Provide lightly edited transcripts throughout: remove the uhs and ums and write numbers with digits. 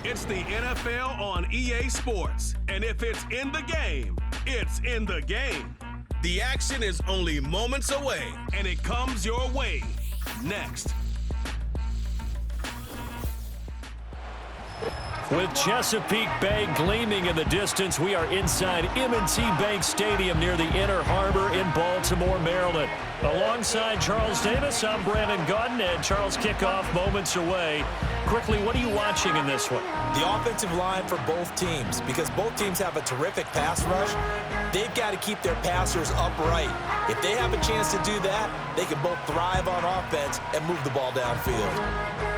It's the NFL on EA Sports. And if it's in the game, it's in the game. The action is only moments away, and it comes your way next. With Chesapeake Bay gleaming in the distance, we are inside M&T Bank Stadium near the Inner Harbor in Baltimore, Maryland. Alongside Charles Davis, I'm Brandon Gaudin, and Charles, kickoff moments away. Quickly, what are you watching in this one? The offensive line for both teams, because both teams have a terrific pass rush. They've got to keep their passers upright. If they have a chance to do that, they can both thrive on offense and move the ball downfield.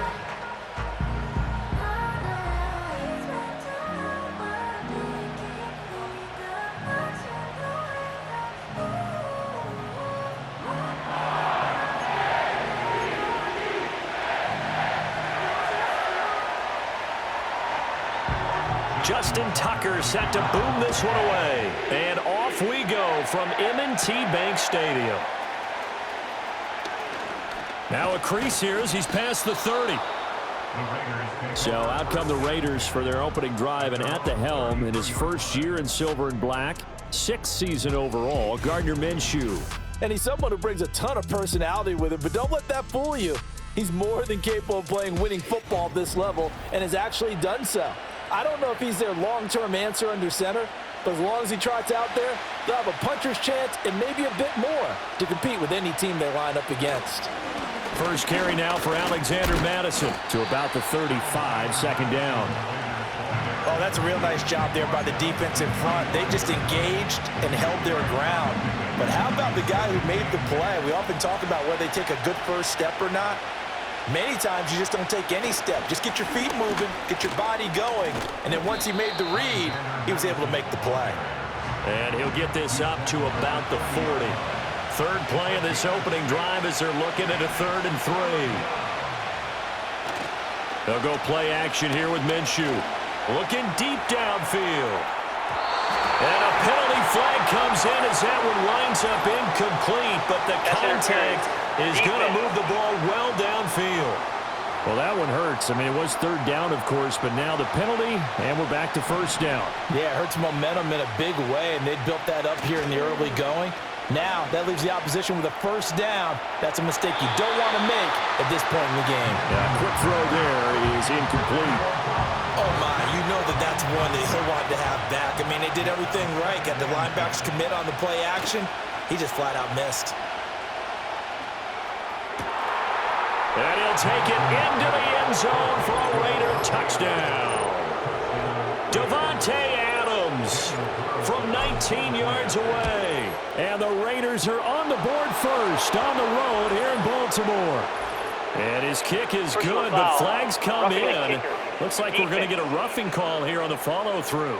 Justin Tucker set to boom this one away. And off we go from M&T Bank Stadium. Now a crease here as he's past the 30. So out come the Raiders for their opening drive, and at the helm in his first year in silver and black, 6th season overall, Gardner Minshew. And he's someone who brings a ton of personality with him, but don't let that fool you. He's more than capable of playing winning football at this level and has actually done so. I don't know if he's their long-term answer under center, but as long as he trots out there, they'll have a puncher's chance and maybe a bit more to compete with any team they line up against. First carry now for Alexander Madison to about the 35, second down. Oh, that's a real nice job there by the defense in front. They just engaged and held their ground. But how about the guy who made the play? We often talk about whether they take a good first step or not. Many times you just don't take any step. Just get your feet moving, get your body going, and then once he made the read, he was able to make the play. And he'll get this up to about the 40. Third play of this opening drive as they're looking at a 3rd and 3. They'll go play action here with Minshew. Looking deep downfield. And a penalty flag comes in as that one winds up incomplete, but the contact is going to move the ball well downfield. Well, that one hurts. I mean, it was 3rd down, of course, but now the penalty, and we're back to 1st down. Yeah, it hurts momentum in a big way, and they built that up here in the early going. Now, that leaves the opposition with a 1st down. That's a mistake you don't want to make at this point in the game. Yeah, quick throw there is incomplete. Oh, my, you know that's one that he'll want to have back. I mean, they did everything right. Got the linebackers commit on the play action. He just flat out missed. And he'll take it into the end zone for a Raider touchdown. Davante Adams from 19 yards away. And the Raiders are on the board first on the road here in Baltimore. And his kick is good, but flags come in. Looks like we're going to get a roughing call here on the follow-through.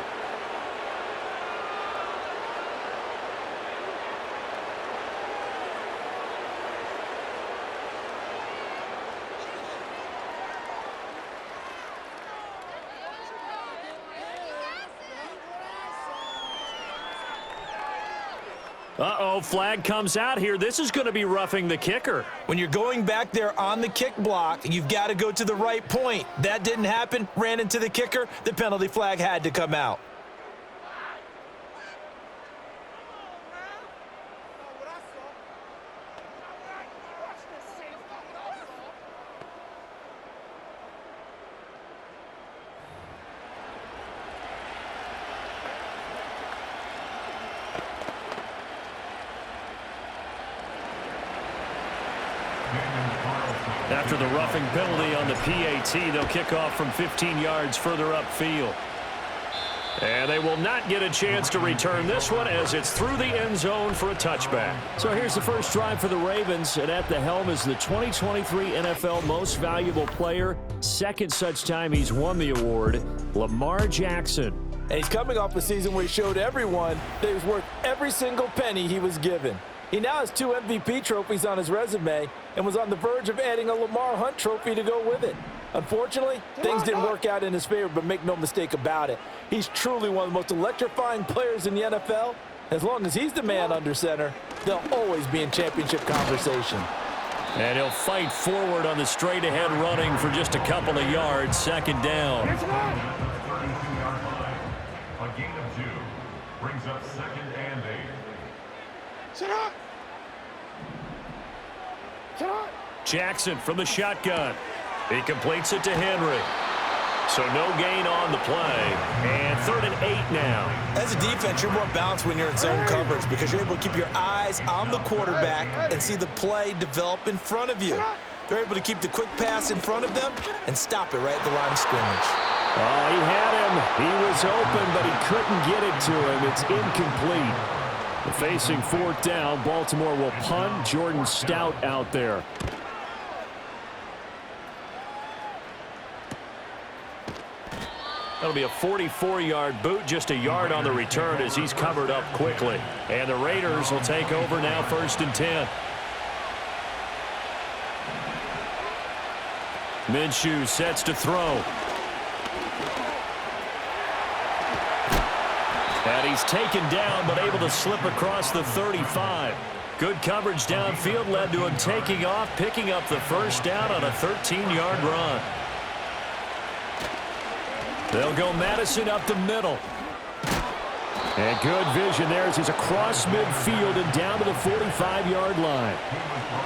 Uh-oh, flag comes out here. This is going to be roughing the kicker. When you're going back there on the kick block, you've got to go to the right point. That didn't happen, ran into the kicker. The penalty flag had to come out. After the roughing penalty on the PAT, they'll kick off from 15 yards further upfield. And they will not get a chance to return this one as it's through the end zone for a touchback. So here's the first drive for the Ravens, and at the helm is the 2023 NFL Most Valuable Player. 2nd such time he's won the award, Lamar Jackson. And he's coming off a season where he showed everyone that he was worth every single penny he was given. He now has 2 MVP trophies on his resume and was on the verge of adding a Lamar Hunt trophy to go with it. Unfortunately, things didn't work out in his favor, but make no mistake about it. He's truly one of the most electrifying players in the NFL. As long as he's the man under center, they'll always be in championship conversation. And he'll fight forward on the straight-ahead running for just a couple of yards. Second down. A gain of 2 brings up 2nd and 8. Sit up. Jackson from the shotgun. He completes it to Henry. So no gain on the play. And 3rd and 8 now. As a defense, you're more balanced when you're in zone coverage because you're able to keep your eyes on the quarterback and see the play develop in front of you. They're able to keep the quick pass in front of them and stop it right at the line of scrimmage. Oh, he had him. He was open, but he couldn't get it to him. It's incomplete. Facing 4th down, Baltimore will punt. Jordan Stout out there. That'll be a 44-yard boot, just a yard on the return as he's covered up quickly. And the Raiders will take over now, 1st and 10. Minshew sets to throw. And he's taken down, but able to slip across the 35. Good coverage downfield led to him taking off, picking up the 1st down on a 13-yard run. They'll go Madison up the middle. And good vision there as he's across midfield and down to the 45-yard line.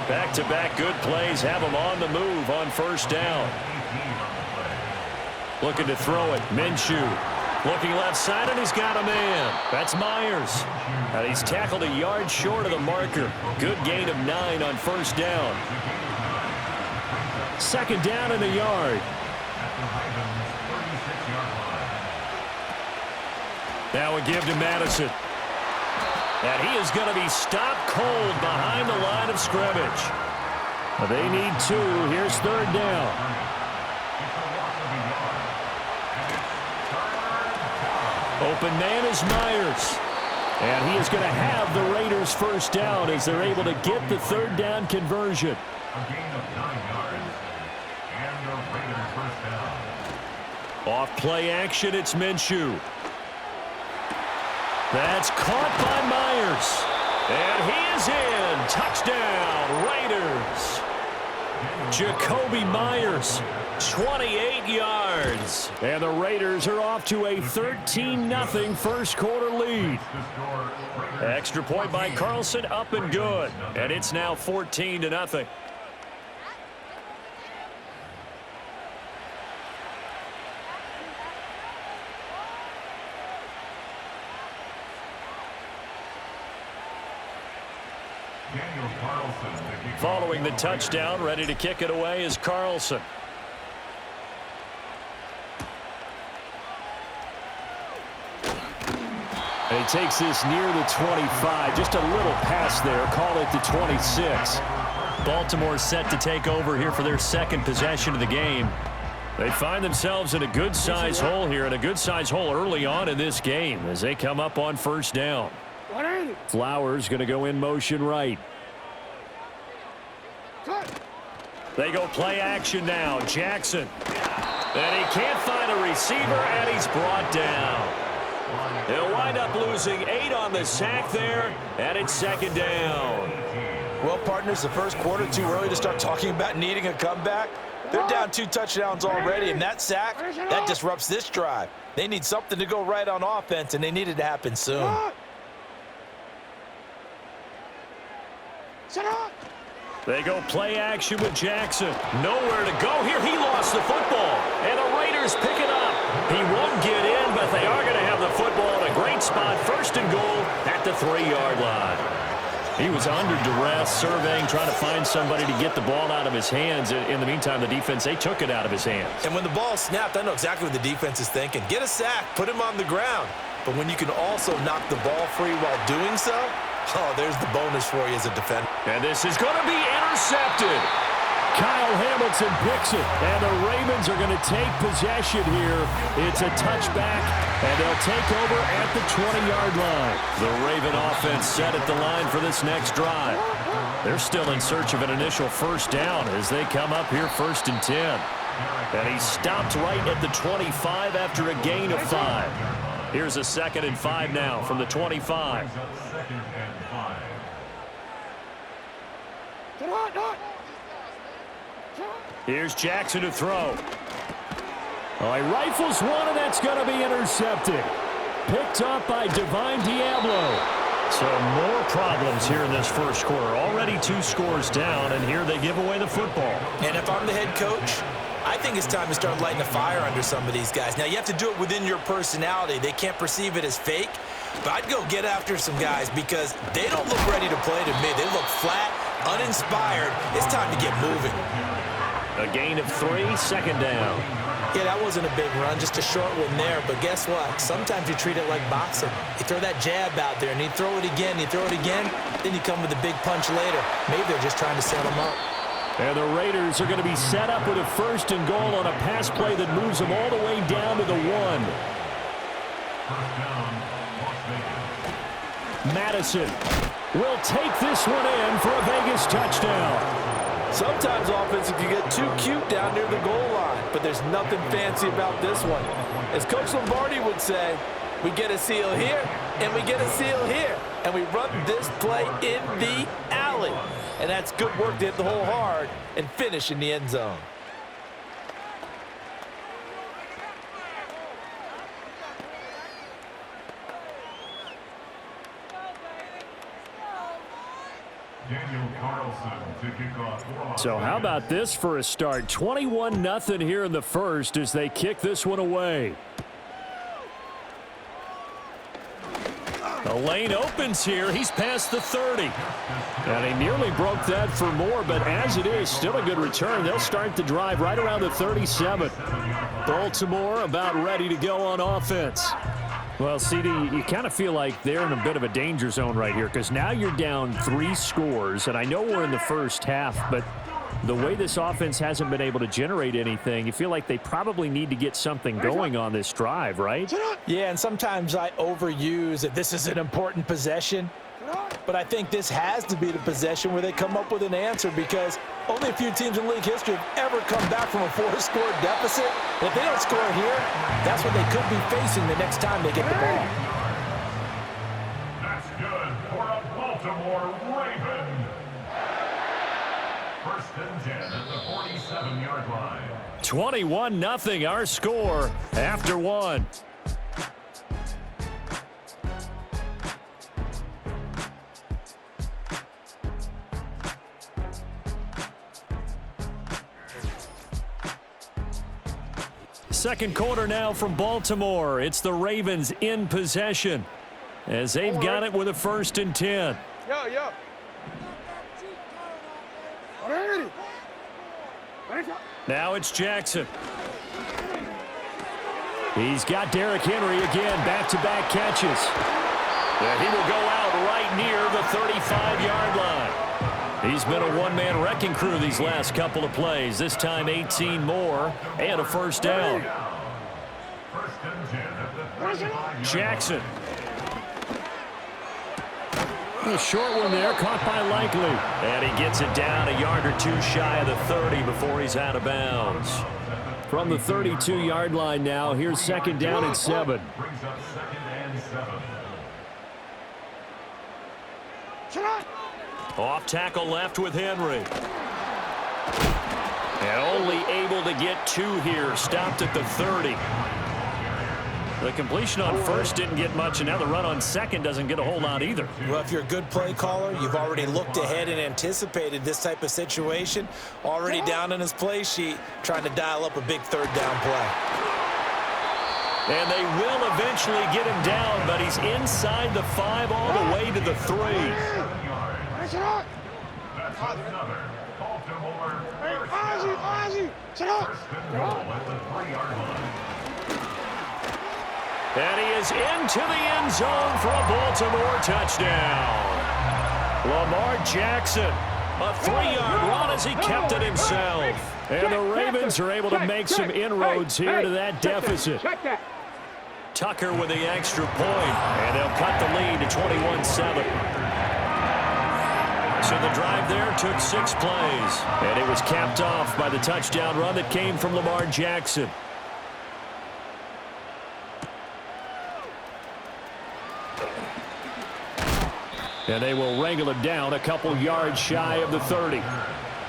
Back-to-back good plays have him on the move on 1st down. Looking to throw it, Minshew. Looking left side, and he's got a man. That's Myers. And he's tackled a yard short of the marker. Good gain of 9 on 1st down. 2nd down in the yard. Now a give to Madison. And he is going to be stopped cold behind the line of scrimmage. They need 2. Here's 3rd down. Open man is Myers. And he is going to have the Raiders 1st down as they're able to get the 3rd down conversion. A gain of 9 yards. And the Raiders 1st down. Off play action, it's Minshew. That's caught by Myers. And he is in. Touchdown, Raiders. Jacoby Myers, 28 yards. And the Raiders are off to a 13-0 first quarter lead. Extra point by Carlson, up and good. And it's now 14-0. Following the touchdown, ready to kick it away is Carlson. And he takes this near the 25. Just a little pass there. Call it the 26. Baltimore set to take over here for their 2nd possession of the game. They find themselves in a good-size hole here, and a good-size hole early on in this game as they come up on 1st down. Flowers going to go in motion right. They go play action now. Jackson. And he can't find a receiver, and he's brought down. He'll wind up losing 8 on the sack there, and it's 2nd down. Well, partners, the first quarter too early to start talking about needing a comeback. They're down 2 touchdowns already, and that sack, that disrupts this drive. They need something to go right on offense, and they need it to happen soon. They go play action with Jackson. Nowhere to go here. He lost the football, and the Raiders pick it up. He won't get in, but they are going to have the football in a great spot. 1st and goal at the 3-yard line. He was under duress, surveying, trying to find somebody to get the ball out of his hands. In the meantime, the defense, they took it out of his hands. And when the ball snapped, I know exactly what the defense is thinking. Get a sack, put him on the ground. But when you can also knock the ball free while doing so, oh, there's the bonus for you as a defender. And this is going to be intercepted. Kyle Hamilton picks it, and the Ravens are going to take possession here. It's a touchback, and they'll take over at the 20-yard line. The Raven offense set at the line for this next drive. They're still in search of an initial 1st down as they come up here 1st and 10. And he stopped right at the 25 after a gain of 5. Here's a 2nd and 5 now from the 25. Here's Jackson to throw. Oh, he rifles one, and that's going to be intercepted. Picked up by Divine Diablo. So more problems here in this first quarter. Already 2 scores down, and here they give away the football. And if I'm the head coach, I think it's time to start lighting a fire under some of these guys. Now, you have to do it within your personality. They can't perceive it as fake. But I'd go get after some guys because they don't look ready to play to me. They look flat, uninspired. It's time to get moving. A gain of 3, second down. Yeah, that wasn't a big run, just a short one there. But guess what? Sometimes you treat it like boxing. You throw that jab out there, and you throw it again, then you come with a big punch later. Maybe they're just trying to set them up. And the Raiders are going to be set up with a 1st and goal on a pass play that moves them all the way down to the 1. First down, Las Vegas. Madison will take this one in for a Vegas touchdown. Sometimes offenses can get too cute down near the goal line, but there's nothing fancy about this one. As Coach Lombardi would say, we get a seal here, and we get a seal here, and we run this play in the alley. And that's good work to hit the hole hard and finish in the end zone. Daniel Carlson to kick off. So how about this for a start? 21-0 here in the first as they kick this one away. The lane opens here. He's past the 30. And he nearly broke that for more, but as it is, still a good return. They'll start the drive right around the 37. Baltimore about ready to go on offense. Well, CD, you kind of feel like they're in a bit of a danger zone right here because now you're down 3 scores, and I know we're in the first half, but the way this offense hasn't been able to generate anything, you feel like they probably need to get something going on this drive, right? Yeah, and sometimes I overuse that this is an important possession, but I think this has to be the possession where they come up with an answer because only a few teams in league history have ever come back from a 4-score deficit. And if they don't score here, that's what they could be facing the next time they get the ball. That's good for a Baltimore Raven. 1st and 10 at the 47-yard line. 21-0 our score after 1. Second quarter now from Baltimore. It's the Ravens in possession as they've got it with a 1st and 10. Yo. Now it's Jackson. He's got Derrick Henry again, back-to-back catches. And he will go out right near the 35-yard line. He's been a one-man wrecking crew these last couple of plays. This time 18 more and a 1st down. 1st and 10 at the 35-yard Jackson. A short one there, caught by Likely. And he gets it down a yard or 2 shy of the 30 before he's out of bounds. From the 32-yard line now, here's 2nd down and 7. Brings up 2nd and 7. Off tackle left with Henry. And only able to get 2 here. Stopped at the 30. The completion on 1st didn't get much, and now the run on 2nd doesn't get a whole lot either. Well, if you're a good play caller, you've already looked ahead and anticipated this type of situation. Already down on his play sheet, trying to dial up a big 3rd down play. And they will eventually get him down, but he's inside the 5 all the way to the 3. That's another Baltimore Ozzy, sit up. 1st and goal at the 3-yard line. And he is into the end zone for a Baltimore touchdown. Lamar Jackson, a 3-yard run as he kept it himself. And the Ravens are able to make some inroads here to that deficit. Tucker with the extra point, and they'll cut the lead to 21-7. So the drive there took 6 plays, and it was capped off by the touchdown run that came from Lamar Jackson. And they will wrangle him down a couple yards shy of the 30.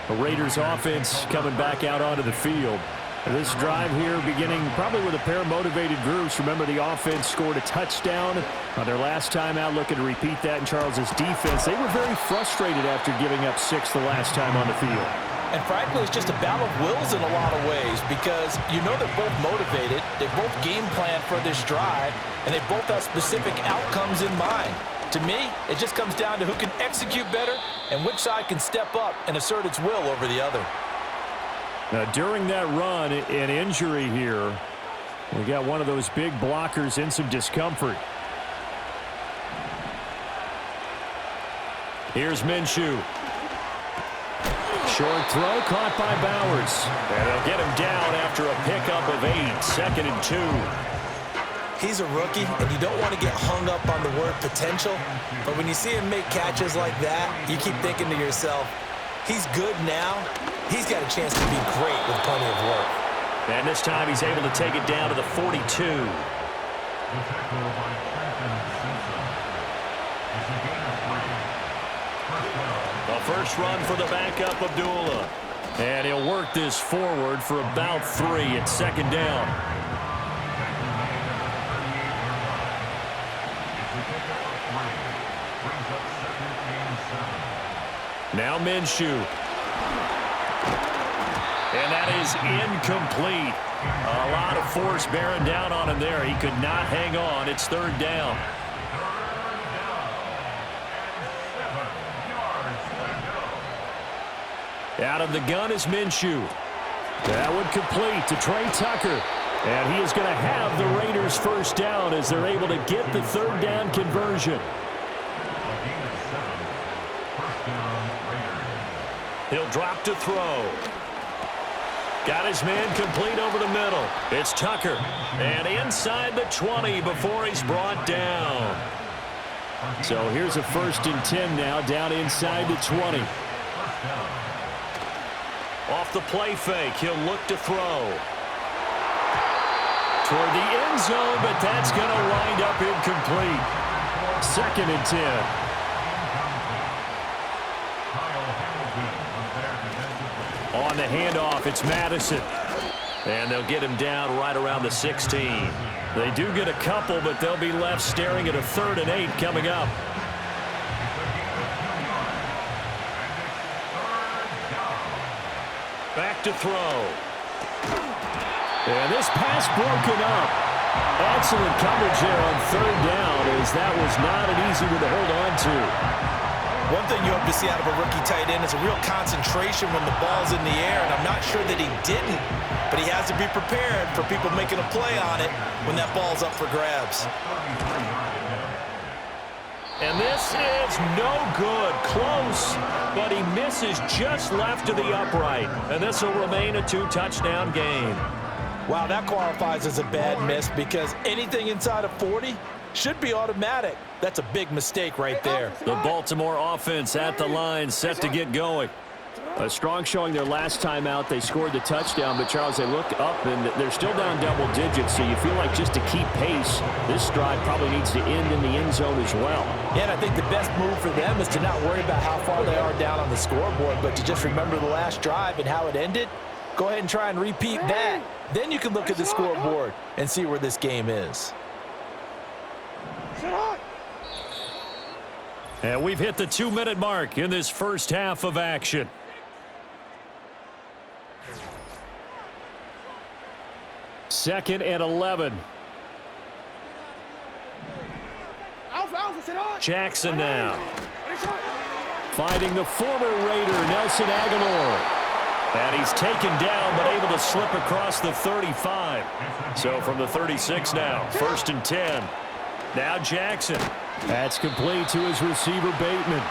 The Raiders offense coming back out onto the field. This drive here beginning probably with a pair of motivated groups. Remember, the offense scored a touchdown on their last time out, looking to repeat that in Charles's defense. They were very frustrated after giving up 6 the last time on the field. And frankly, it's just a battle of wills in a lot of ways because you know they're both motivated, they both game plan for this drive, and they both have specific outcomes in mind. To me, it just comes down to who can execute better and which side can step up and assert its will over the other. Now, during that run, an injury here. We got one of those big blockers in some discomfort. Here's Minshew. Short throw caught by Bowers. And they'll get him down after a pickup of 8, 2nd and 2. He's a rookie, and you don't want to get hung up on the word potential. But when you see him make catches like that, you keep thinking to yourself, he's good now. He's got a chance to be great with plenty of work. And this time he's able to take it down to the 42. The first run for the backup, Abdullah. And he'll work this forward for about 3 at 2nd down. Now Minshew. And that is incomplete. A lot of force bearing down on him there. He could not hang on. It's 3rd down. Out of the gun is Minshew. That would complete to Trey Tucker. And he is going to have the Raiders first down as they're able to get the 3rd down conversion. He'll drop to throw. Got his man complete over the middle. It's Tucker. And inside the 20 before he's brought down. So here's a 1st and 10 now, down inside the 20. Off the play fake, he'll look to throw. Toward the end zone, but that's going to wind up incomplete. 2nd and 10. On the handoff, it's Madison. And they'll get him down right around the 16. They do get a couple, but they'll be left staring at a 3rd and 8 coming up. Back to throw. And this pass broken up. Excellent coverage there on 3rd down, as that was not an easy one to hold on to. One thing you hope to see out of a rookie tight end is a real concentration when the ball's in the air, and I'm not sure that he didn't, but he has to be prepared for people making a play on it when that ball's up for grabs. And this is no good. Close, but he misses just left to the upright, and this will remain a 2-touchdown game. Wow, that qualifies as a bad miss because anything inside of 40 should be automatic. That's a big mistake right there. The Baltimore offense at the line, set to get going. A strong showing their last time out. They scored the touchdown, but Charles, they look up and they're still down double digits, so you feel like just to keep pace, this drive probably needs to end in the end zone as well. Yeah, and I think the best move for them is to not worry about how far they are down on the scoreboard, but to just remember the last drive and how it ended. Go ahead and try and repeat that. Then you can look at the scoreboard and see where this game is. And we've hit the 2-minute mark in this first half of action. Second and 11. Jackson now. Finding the former Raider, Nelson Aguilar. And he's taken down, but able to slip across the 35. So from the 36 now, 1st and 10. Now Jackson. That's complete to his receiver, Bateman.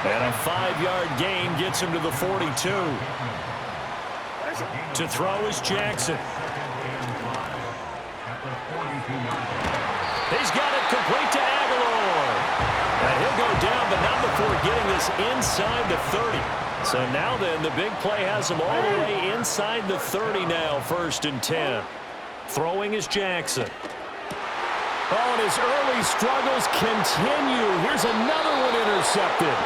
And a 5-yard gain gets him to the 42. To throw is Jackson. He's got it complete to Aguilar. And he'll go down, but not before getting this inside the 30. So now then, the big play has him all the way inside the 30 now, 1st and 10. Throwing is Jackson. Oh, and his early struggles continue. Here's another one intercepted.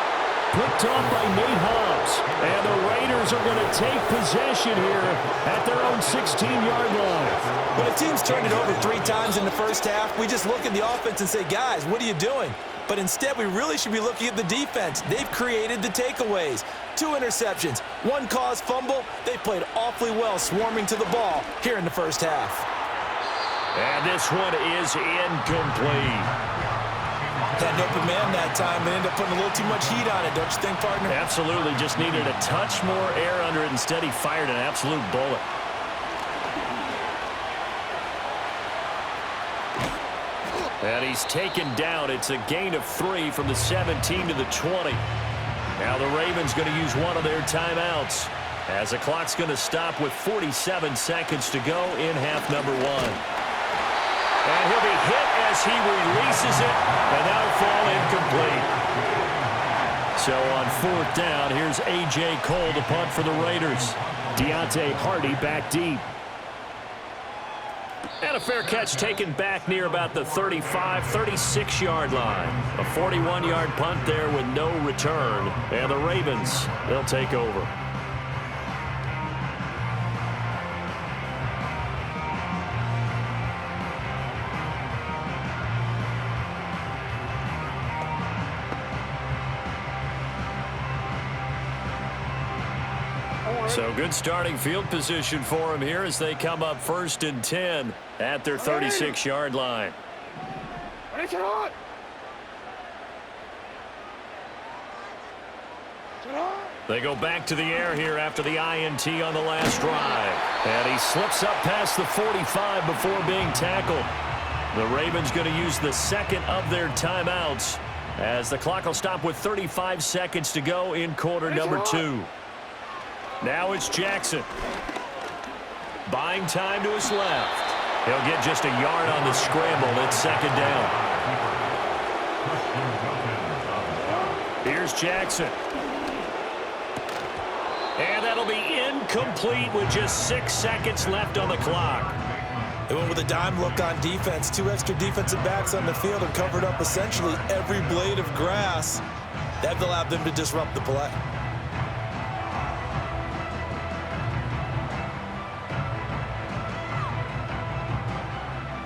picked off by Nate Hobbs. And the Raiders are going to take possession here at their own 16-yard line. When a team's turned it over 3 times in the first half, we just look at the offense and say, guys, what are you doing? But instead, we really should be looking at the defense. They've created the takeaways. 2 interceptions, 1 caused fumble. They played awfully well swarming to the ball here in the first half. And this one is incomplete. Had an open man that time, but ended up putting a little too much heat on it, don't you think, partner? Absolutely. Just needed a touch more air under it. Instead, he fired an absolute bullet. And he's taken down. It's a gain of 3 from the 17 to the 20. Now the Ravens going to use one of their timeouts as the clock's going to stop with 47 seconds to go in half number 1. And he'll be hit as he releases it, and that'll fall incomplete. So on 4th down, here's A.J. Cole to punt for the Raiders. Deontay Hardy back deep. And a fair catch taken back near about the 35, 36-yard line. A 41-yard punt there with no return. And the Ravens, they'll take over. So good starting field position for him here as they come up 1st and 10 at their 36-yard line. They go back to the air here after the INT on the last drive. And he slips up past the 45 before being tackled. The Ravens going to use the second of their timeouts as the clock will stop with 35 seconds to go in quarter number 2. Now it's Jackson. Buying time to his left. He'll get just a yard on the scramble. It's 2nd down. Here's Jackson. And that'll be incomplete with just 6 seconds left on the clock. They went with a dime look on defense. 2 extra defensive backs on the field and covered up essentially every blade of grass. That allowed them to disrupt the play.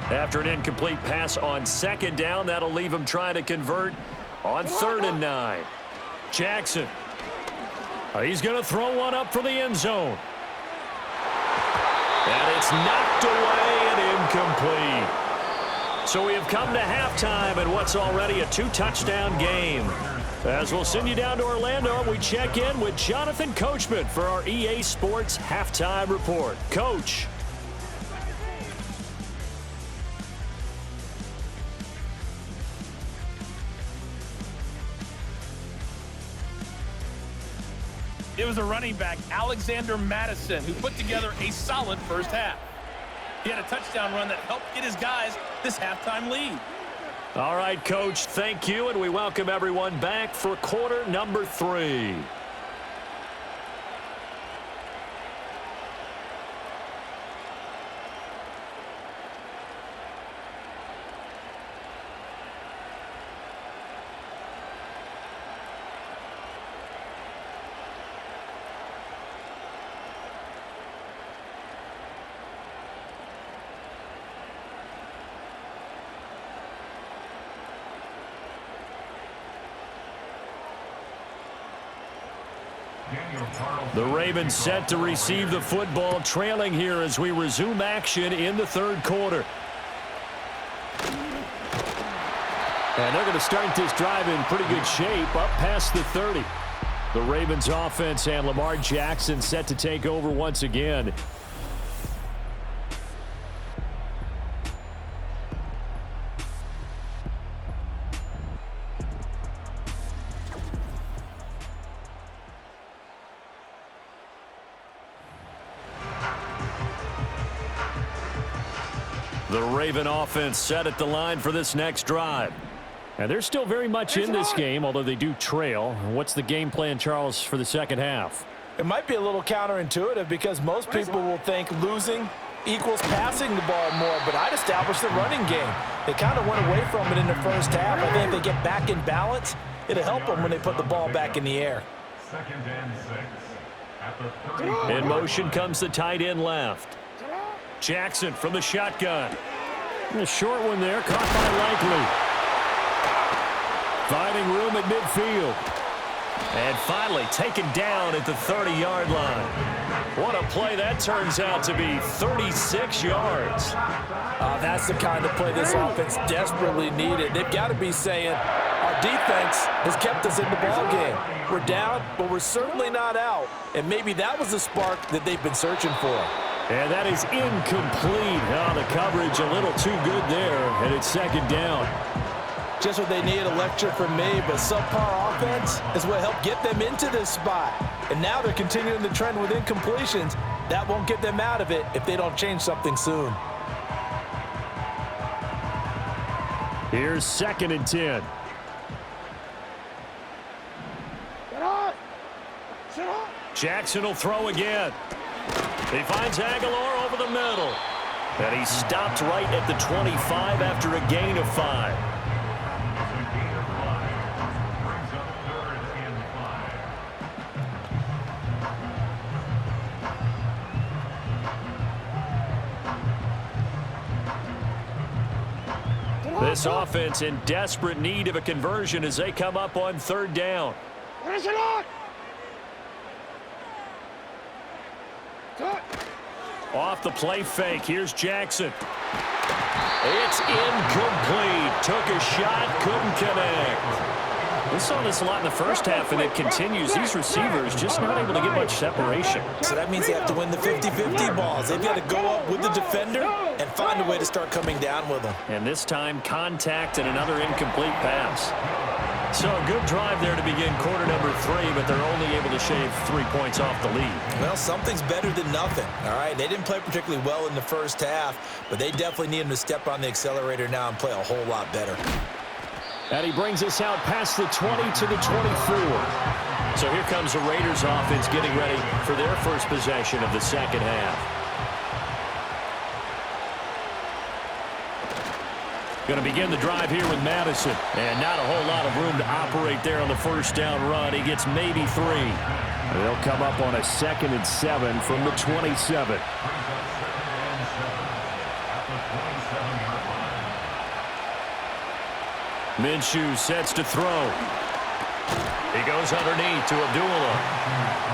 After an incomplete pass on 2nd down, that'll leave him trying to convert on 3rd and 9. Jackson. He's going to throw one up for the end zone. And it's knocked away and incomplete. So we have come to halftime in what's already a 2-touchdown game. As we'll send you down to Orlando, we check in with Jonathan Coachman for our EA Sports Halftime Report. Coach. It was a running back, Alexander Madison, who put together a solid first half. He had a touchdown run that helped get his guys this halftime lead. All right, Coach, thank you, and we welcome everyone back for quarter number 3. The Ravens set to receive the football, trailing here as we resume action in the 3rd quarter. And they're going to start this drive in pretty good shape, up past the 30. The Ravens offense and Lamar Jackson set to take over once again. The Raven offense set at the line for this next drive. And they're still very much in this game, although they do trail. What's the game plan, Charles, for the second half? It might be a little counterintuitive because most people will think losing equals passing the ball more, but I'd establish the running game. They kind of went away from it in the first half. I think if they get back in balance It'll help them when they put the ball back in the air. 2nd and 6. At the 30. In motion comes the tight end left. Jackson from the shotgun. And a short one there, caught by Likely. Finding room at midfield. And finally taken down at the 30-yard line. What a play that turns out to be, 36 yards. That's the kind of play this offense desperately needed. They've got to be saying, our defense has kept us in the ball game. We're down, but we're certainly not out. And maybe that was the spark that they've been searching for. And that is incomplete. Oh, the coverage a little too good there, and it's 2nd down. Just what they need, a lecture from me, but subpar offense is what helped get them into this spot. And now they're continuing the trend with incompletions. That won't get them out of it if they don't change something soon. Here's 2nd and 10. Jackson will throw again. He finds Aguilar over the middle. And he stopped right at the 25 after a gain of 5. This offense in desperate need of a conversion as they come up on 3rd down. Off the play fake, here's Jackson. It's incomplete. Took a shot, couldn't connect. We saw this a lot in the first half, and it continues. These receivers just not able to get much separation. So that means they have to win the 50-50 balls. They've got to go up with the defender and find a way to start coming down with them. And this time, contact and another incomplete pass. So a good drive there to begin quarter number 3, but they're only able to shave 3 points off the lead. Well, something's better than nothing, all right? They didn't play particularly well in the first half, but they definitely need them to step on the accelerator now and play a whole lot better. And he brings us out past the 20 to the 24. So here comes the Raiders offense getting ready for their first possession of the 2nd half. Going to begin the drive here with Madison. And not a whole lot of room to operate there on the 1st down run. He gets maybe 3. They'll come up on a 2nd and 7 from the 27. Minshew sets to throw. He goes underneath to Abdullah.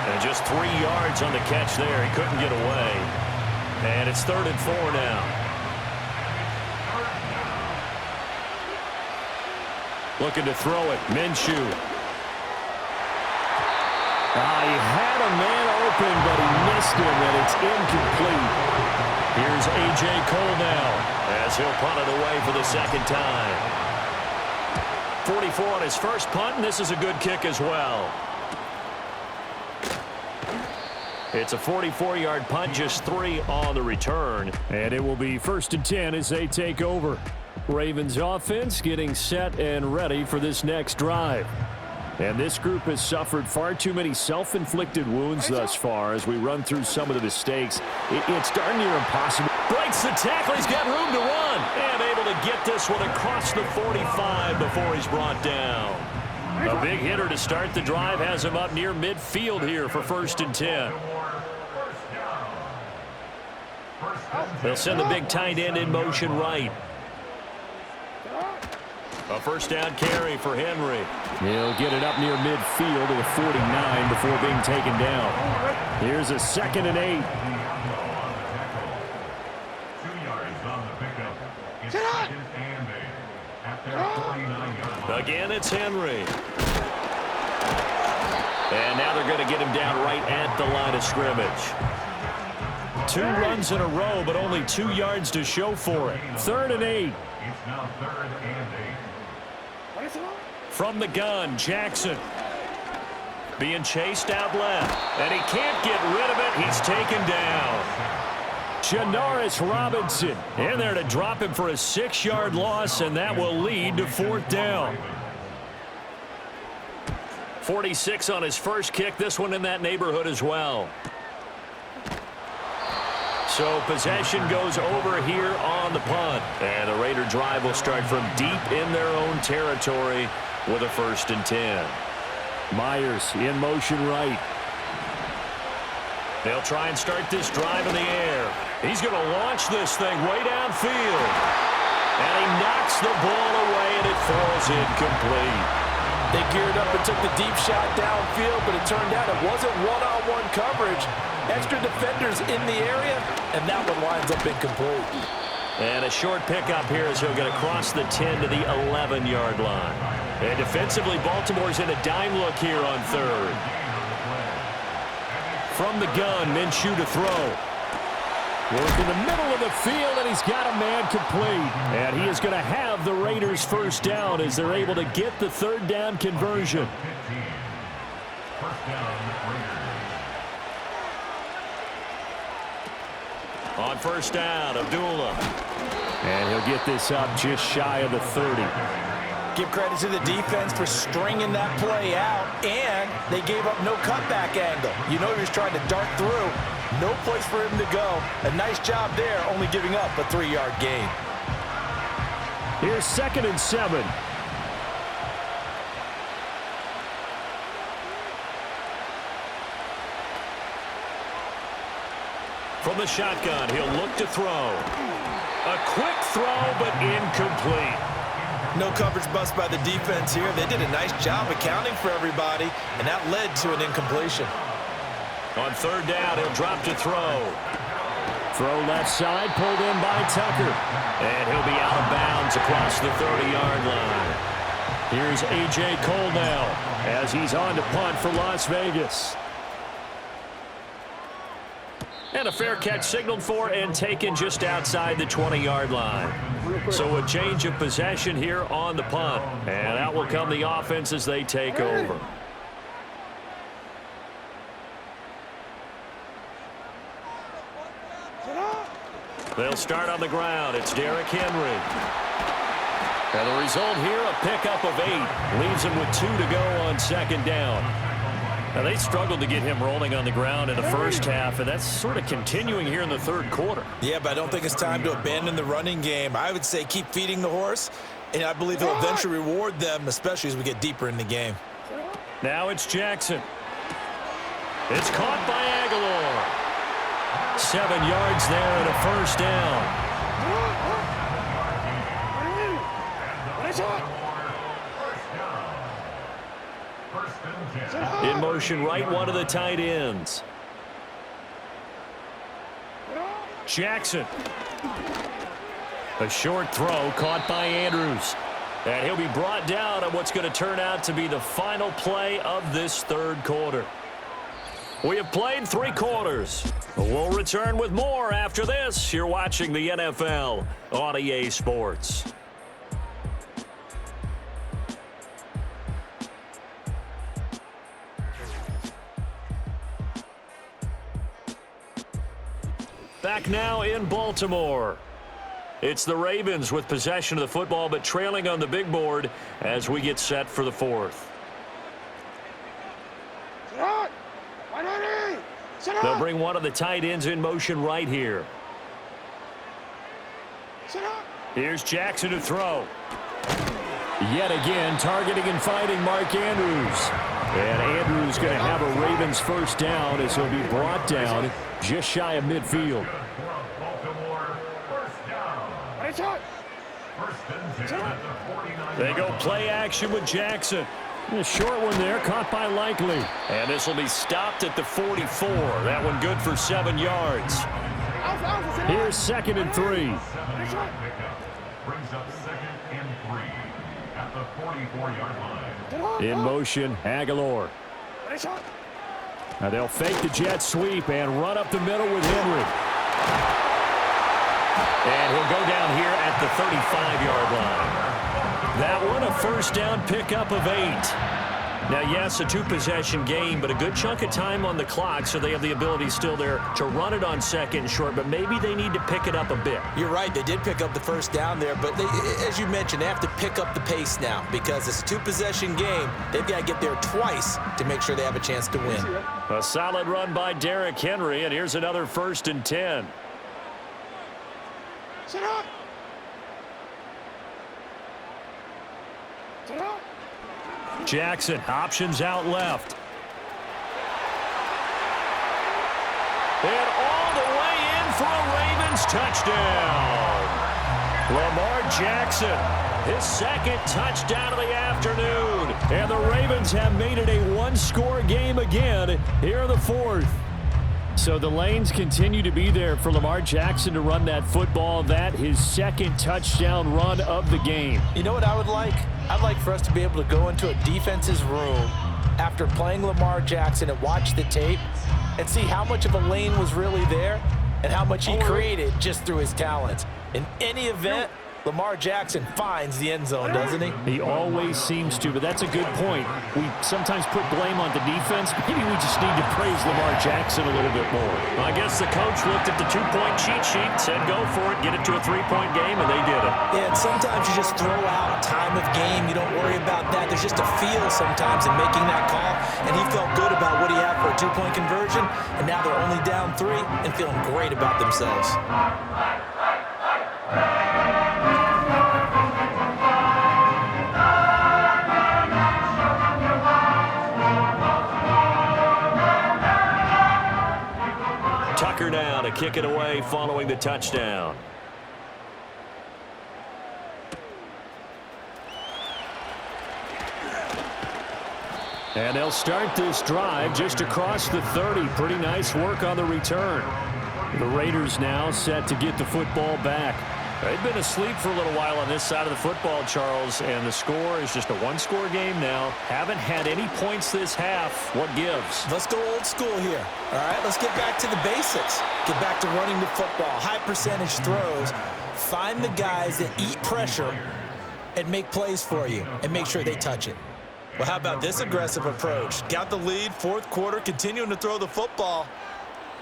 And just 3 yards on the catch there. He couldn't get away. And it's 3rd and 4 now. Looking to throw it. Minshew. He had a man open, but he missed him, and it's incomplete. Here's A.J. Cole now as he'll punt it away for the 2nd time. 44 on his first punt, and this is a good kick as well. It's a 44-yard punt, just 3 on the return. And it will be 1st and 10 as they take over. Ravens offense getting set and ready for this next drive. And this group has suffered far too many self-inflicted wounds thus far as we run through some of the mistakes. It's darn near impossible. Breaks the tackle. He's got room to run. And able to get this one across the 45 before he's brought down. A big hitter to start the drive has him up near midfield here for 1st and 10. They'll send the big tight end in motion right. A 1st down carry for Henry. He'll get it up near midfield to the 49 before being taken down. Here's a 2nd and 8. 2 yards on the pickup. It's 2nd and 8 at their 49-yard. Again, it's Henry. And now they're going to get him down right at the line of scrimmage. 2 runs in a row, but only 2 yards to show for it. 3rd and 8. It's now 3rd and 8. From the gun, Jackson. Being chased out left. And he can't get rid of it. He's taken down. Janoris Robinson in there to drop him for a 6-yard loss, and that will lead to 4th down. 46 on his first kick. This one in that neighborhood as well. So possession goes over here on the punt. And the Raider drive will start from deep in their own territory with a 1st and 10. Myers in motion right. They'll try and start this drive in the air. He's going to launch this thing way downfield. And he knocks the ball away, and it falls incomplete. They geared up and took the deep shot downfield, but it turned out it wasn't one-on-one coverage. Extra defenders in the area, and that one winds up incomplete. And a short pickup here as he'll get across the 10 to the 11-yard line. And defensively, Baltimore's in a dime look here on 3rd. From the gun, Minshew to throw. Work in the middle of the field, and he's got a man complete. And he is going to have the Raiders' 1st down as they're able to get the 3rd down conversion. On 1st down, Abdullah. And he'll get this up just shy of the 30. Give credit to the defense for stringing that play out, and they gave up no cutback angle. You know he was trying to dart through. No place for him to go. A nice job there, only giving up a 3-yard gain. Here's 2nd and 7. From the shotgun, he'll look to throw. A quick throw, but incomplete. No coverage bust by the defense here. They did a nice job accounting for everybody, and that led to an incompletion. On 3rd down, he'll drop to throw. Throw left side, pulled in by Tucker. And he'll be out of bounds across the 30-yard line. Here's A.J. Cole now as he's on to punt for Las Vegas. And a fair catch signaled for and taken just outside the 20-yard line. So a change of possession here on the punt. And out will come the offense as they take over. They'll start on the ground. It's Derrick Henry. And the result here, a pickup of 8. Leaves him with 2 to go on 2nd down. Now, they struggled to get him rolling on the ground in the 1st half, and that's sort of continuing here in the 3rd quarter. Yeah, but I don't think it's time to abandon the running game. I would say keep feeding the horse, and I believe he'll eventually reward them, especially as we get deeper in the game. Now it's Jackson. It's caught by Aguilar. 7 yards there and a 1st down. In motion right, one of the tight ends. Jackson. A short throw caught by Andrews. And he'll be brought down on what's going to turn out to be the final play of this 3rd quarter. We have played 3 quarters. We'll return with more after this. You're watching the NFL on EA Sports. Back now in Baltimore. It's the Ravens with possession of the football, but trailing on the big board as we get set for the 4th. They'll bring one of the tight ends in motion right here. Here's Jackson to throw. Yet again, targeting and fighting Mark Andrews. And Andrews going to have a Ravens 1st down as he'll be brought down just shy of midfield. They go play action with Jackson. A short one there, caught by Likely. And this will be stopped at the 44. That one good for 7 yards. Here's 2nd and 3. Brings up 2nd and 3 at the 44-yard line. In motion, Aguilar. Now they'll fake the jet sweep and run up the middle with Henry. And he'll go down here at the 35-yard line. That one, a 1st down pickup of 8. Now, yes, a 2-possession game, but a good chunk of time on the clock, so they have the ability still there to run it on 2nd and short, but maybe they need to pick it up a bit. You're right. They did pick up the 1st down there, but they, as you mentioned, they have to pick up the pace now because it's a 2-possession game. They've got to get there twice to make sure they have a chance to win. A solid run by Derrick Henry, and here's another 1st and 10. Jackson, options out left. And all the way in for a Ravens touchdown. Lamar Jackson, his second touchdown of the afternoon. And the Ravens have made it a one-score game again here in the fourth. So the lanes continue to be there for Lamar Jackson to run that football. That his second touchdown run of the game. You know what I would like? I'd like for us to be able to go into a defense's room after playing Lamar Jackson and watch the tape and see how much of a lane was really there and how much he created just through his talents. In any event, Lamar Jackson finds the end zone, doesn't he? He always seems to, but that's a good point. We sometimes put blame on the defense. Maybe we just need to praise Lamar Jackson a little bit more. Well, I guess the coach looked at the two-point cheat sheet, said go for it, get it to a three-point game, and they did it. Yeah, and sometimes you just throw out time of game. You don't worry about that. There's just a feel sometimes in making that call, and he felt good about what he had for a two-point conversion, and now they're only down 3 and feeling great about themselves. Tucker now to kick it away following the touchdown. And they'll start this drive just across the 30. Pretty nice work on the return. The Raiders now set to get the football back. They've been asleep for a little while on this side of the football, Charles, and the score is just a one-score game now. Haven't had any points this half. What gives? Let's go old school here. All right, let's get back to the basics. Get back to running the football, high percentage throws. Find the guys that eat pressure and make plays for you and make sure they touch it. Well, how about this aggressive approach? Got the lead, fourth quarter, continuing to throw the football.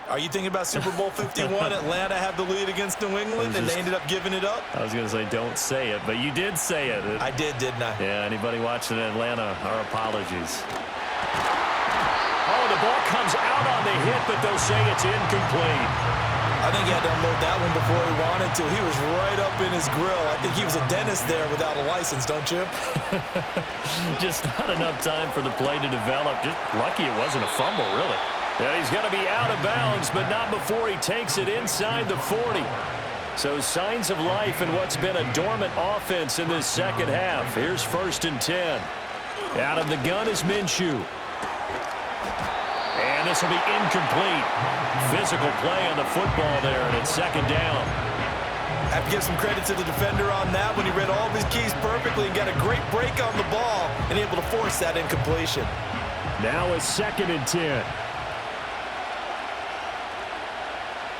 Are you thinking about Super Bowl 51? Atlanta had the lead against New England, and they ended up giving it up? I was going to say don't say it, but you did say it. I did, didn't I? Yeah, anybody watching Atlanta, our apologies. Oh, the ball comes out on the hit, but they'll say it's incomplete. I think he had to unload that one before he wanted to. He was right up in his grill. I think he was a dentist there without a license, don't you? Just not enough time for the play to develop. Just lucky it wasn't a fumble, really. Yeah, he's going to be out of bounds, but not before he takes it inside the 40. So signs of life in what's been a dormant offense in this second half. Here's 1st and 10. Out of the gun is Minshew. And this will be incomplete. Physical play on the football there, and it's second down. I have to give some credit to the defender on that when he read all of his keys perfectly and got a great break on the ball and able to force that incompletion. Now it's 2nd and 10.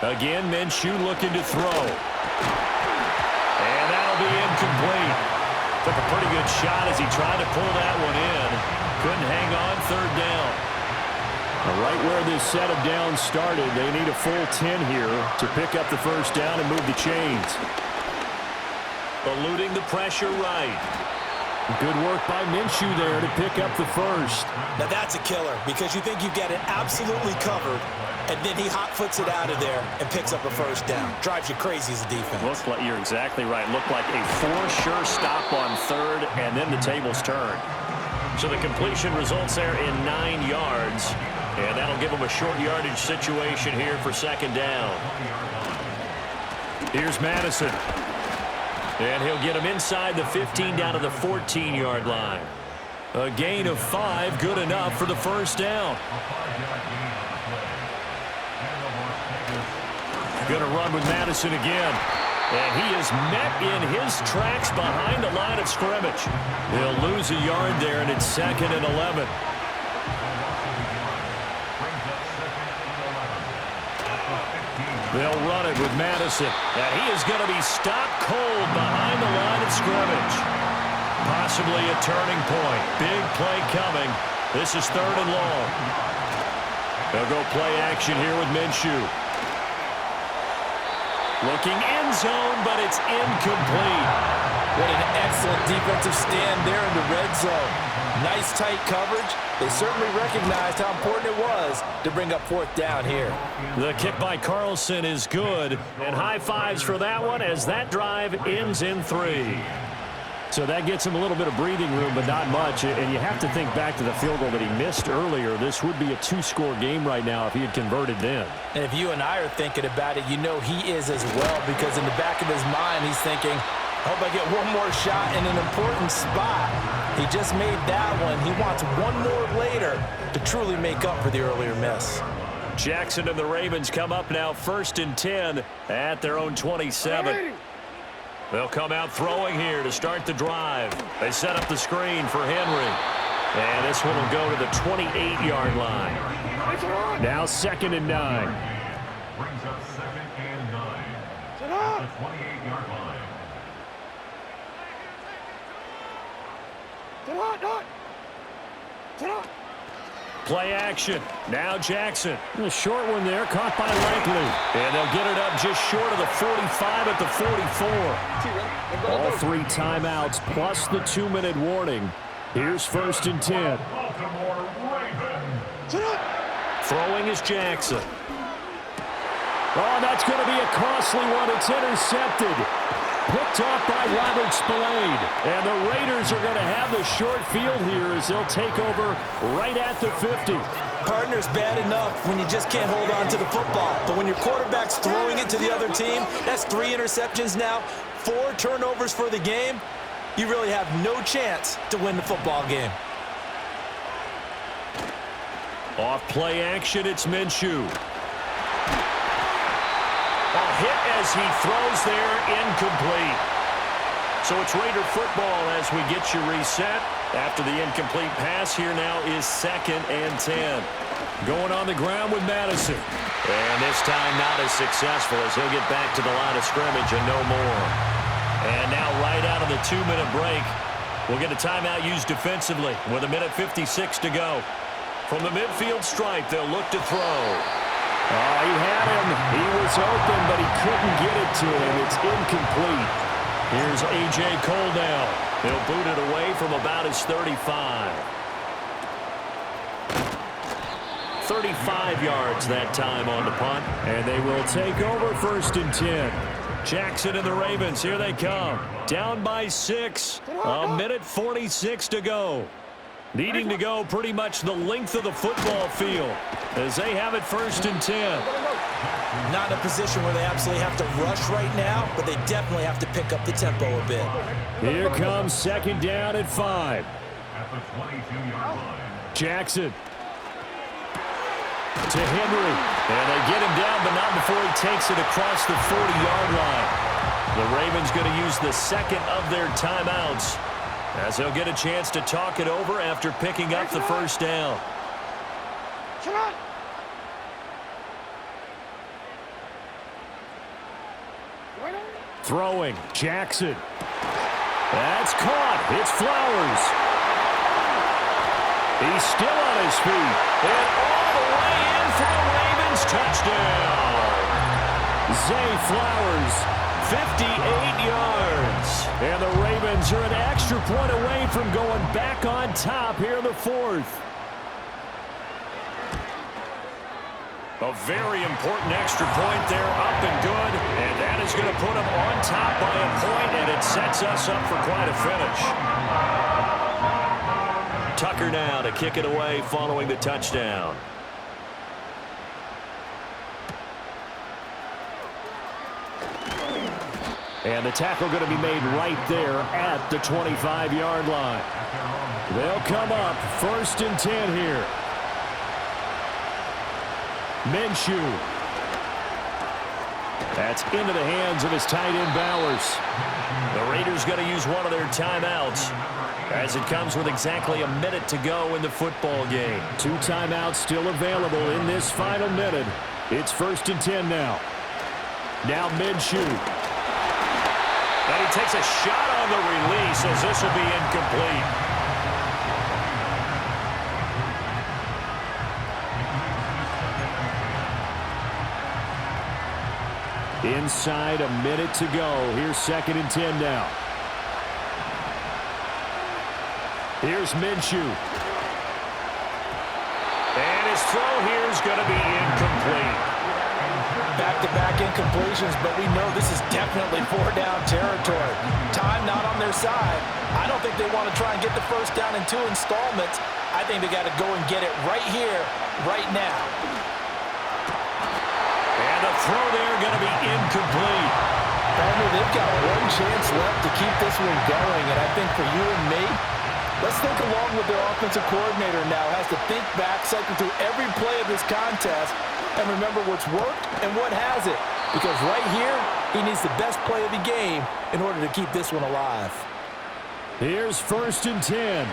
Again, Minshew looking to throw. And that'll be incomplete. Took a pretty good shot as he tried to pull that one in. Couldn't hang on, 3rd down. Right where this set of downs started, they need a full 10 here to pick up the 1st down and move the chains. Eluding the pressure right. Good work by Minshew there to pick up the 1st. Now that's a killer because you think you've got it absolutely covered, and then he hot-foots it out of there and picks up a 1st down. Drives you crazy as a defense. Looks like you're exactly right. Looked like a for-sure stop on 3rd, and then the tables turn. So the completion results there in 9 yards, and that'll give them a short yardage situation here for 2nd down. Here's Madison. And he'll get him inside the 15 down to the 14-yard line. A gain of 5, good enough for the 1st down. Going to run with Madison again. And he is met in his tracks behind the line of scrimmage. He'll lose a yard there, and it's 2nd and 11. They'll run it with Madison. And he is going to be stopped cold behind the line of scrimmage. Possibly a turning point. Big play coming. This is 3rd and long. They'll go play action here with Minshew. Looking end zone, but it's incomplete. What an excellent defensive stand there in the red zone. Nice tight coverage. They certainly recognized how important it was to bring up 4th down here. The kick by Carlson is good. And high fives for that one as that drive ends in 3. So that gets him a little bit of breathing room, but not much. And you have to think back to the field goal that he missed earlier. This would be a 2-score game right now if he had converted then. And if you and I are thinking about it, you know he is as well, because in the back of his mind, he's thinking, I hope I get one more shot in an important spot. He just made that one. He wants one more later to truly make up for the earlier miss. Jackson and the Ravens come up now 1st and 10 at their own 27. They'll come out throwing here to start the drive. They set up the screen for Henry. And this one will go to the 28-yard line. Now 2nd and 9. Brings up 2nd and 9. At the 28-yard line. Play action. Now Jackson. A short one there, caught by Langley. And they'll get it up just short of the 45 at the 44. All 3 timeouts plus the 2-minute warning. Here's 1st and 10. Baltimore Ravens. Throwing is Jackson. Oh, that's going to be a costly one. It's intercepted. Picked off by Robert Spillane. And the Raiders are going to have the short field here as they'll take over right at the 50. Partner's bad enough when you just can't hold on to the football. But when your quarterback's throwing it to the other team, that's 3 interceptions now, 4 turnovers for the game. You really have no chance to win the football game. Off play action, it's Minshew. A hit as he throws there, incomplete. So it's Raider football as we get you reset. After the incomplete pass, here now is 2nd and 10. Going on the ground with Madison. And this time not as successful as he'll get back to the line of scrimmage and no more. And now right out of the 2-minute break, we'll get a timeout used defensively with 1:56 to go. From the midfield stripe, they'll look to throw. Oh, he had him. He was open, but he couldn't get it to him. It's incomplete. Here's A.J. Cole now. He'll boot it away from about his 35. 35 yards that time on the punt. And they will take over 1st and 10. Jackson and the Ravens, here they come. Down by 6. 1:46 to go. Needing to go pretty much the length of the football field as they have it 1st and 10. Not in a position where they absolutely have to rush right now, but they definitely have to pick up the tempo a bit. Here comes 2nd down at 5. At the 22-yard line. Jackson to Henry. And they get him down, but not before he takes it across the 40-yard line. The Ravens going to use the 2nd of their timeouts as they'll get a chance to talk it over after picking up the 1st down. Throwing, Jackson. That's caught. It's Flowers. He's still on his feet. And all the way in for the Ravens touchdown. Zay Flowers, 58 yards. And the Ravens are an extra point away from going back on top here in the 4th. A very important extra point there, up and good. And that is going to put them on top by a point, and it sets us up for quite a finish. Tucker now to kick it away following the touchdown. And the tackle going to be made right there at the 25-yard line. They'll come up 1st and 10 here. Minshew. That's into the hands of his tight end Bowers. The Raiders going to use one of their timeouts as it comes with exactly a minute to go in the football game. 2 timeouts still available in this final minute. It's 1st and 10 now. Now Minshew. And he takes a shot on the release as this will be incomplete. Inside a minute to go. Here's 2nd and 10 now. Here's Minshew. And his throw here is going to be incomplete. Back to back-to-back incompletions, but we know this is definitely four-down territory. Time not on their side. I don't think they want to try and get the first down in 2 installments. I think they got to go and get it right here, right now. And the throw there going to be incomplete. They've got one chance left to keep this one going, and I think for you and me, let's think along with their offensive coordinator now. Has to think back, cycle through every play of this contest, and remember what's worked and what hasn't. Because right here, he needs the best play of the game in order to keep this one alive. Here's 1st and 10.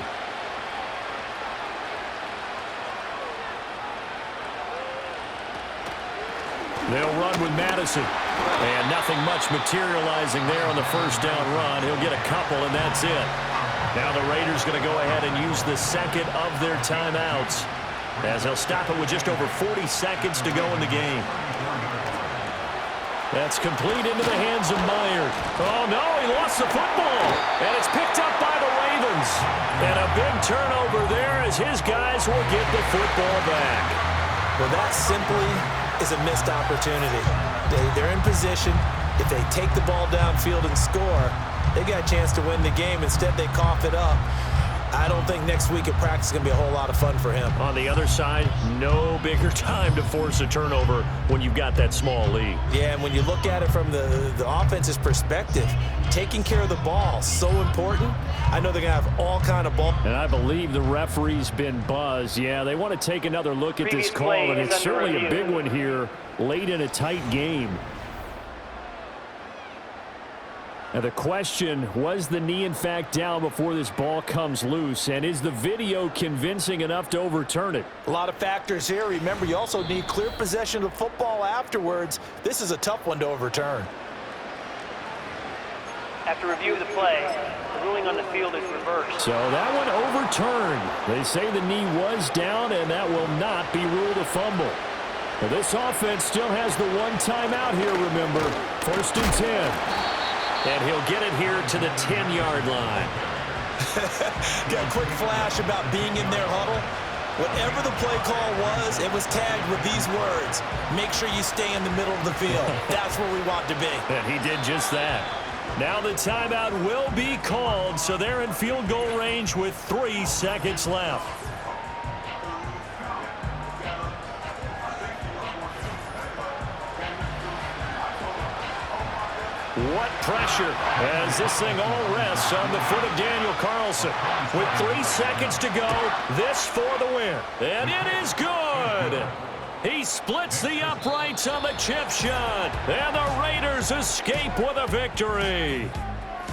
They'll run with Madison. And nothing much materializing there on the first down run. He'll get a couple, and that's it. Now the Raiders going to go ahead and use the second of their timeouts, as they'll stop it with just over 40 seconds to go in the game. That's complete into the hands of Meyer. Oh, no, he lost the football. And it's picked up by the Ravens. And a big turnover there as his guys will get the football back. Well, that simply is a missed opportunity. They're in position. If they take the ball downfield and score, they got a chance to win the game. Instead, they cough it up. I don't think next week at practice is going to be a whole lot of fun for him. On the other side, no bigger time to force a turnover when you've got that small lead. Yeah, and when you look at it from the offense's perspective, taking care of the ball, so important. I know they're going to have all kind of ball. And I believe the referee's been buzzed. Yeah, they want to take another look at this call, and it's certainly a big one here late in a tight game. Now the question, was the knee in fact down before this ball comes loose? And is the video convincing enough to overturn it? A lot of factors here. Remember, you also need clear possession of football afterwards. This is a tough one to overturn. After review of the play, the ruling on the field is reversed. So that one overturned. They say the knee was down, and that will not be ruled a fumble. Well, this offense still has the one timeout here, remember. 1st and 10. And he'll get it here to the 10-yard line. Got a quick flash about being in their huddle. Whatever the play call was, it was tagged with these words: make sure you stay in the middle of the field. That's where we want to be. And he did just that. Now the timeout will be called, so they're in field goal range with 3 seconds left. What pressure as this thing all rests on the foot of Daniel Carlson. With 3 seconds to go, this for the win. And it is good. He splits the uprights on the chip shot. And the Raiders escape with a victory.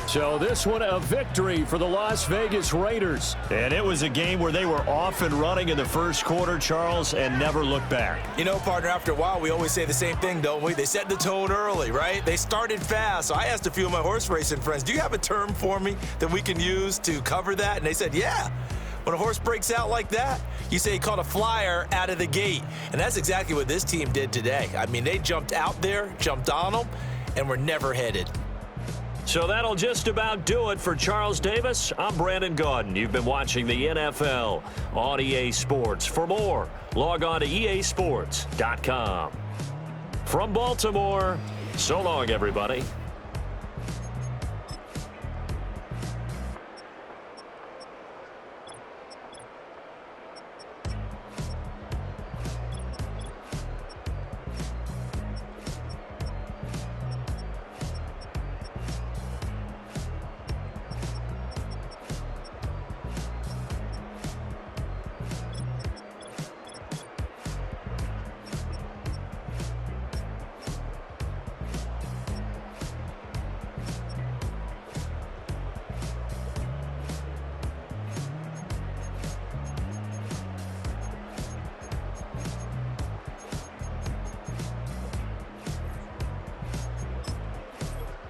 So this one a victory for the Las Vegas Raiders. And it was a game where they were off and running in the first quarter, Charles, and never looked back. You know, partner, after a while, we always say the same thing, don't we? They set the tone early, right? They started fast. So I asked a few of my horse racing friends, do you have a term for me that we can use to cover that? And they said, yeah. When a horse breaks out like that, you say he caught a flyer out of the gate. And that's exactly what this team did today. I mean, they jumped out there, jumped on them, and were never headed. So that'll just about do it for Charles Davis. I'm Brandon Gaudin. You've been watching the NFL on EA Sports. For more, log on to easports.com. From Baltimore, so long, everybody.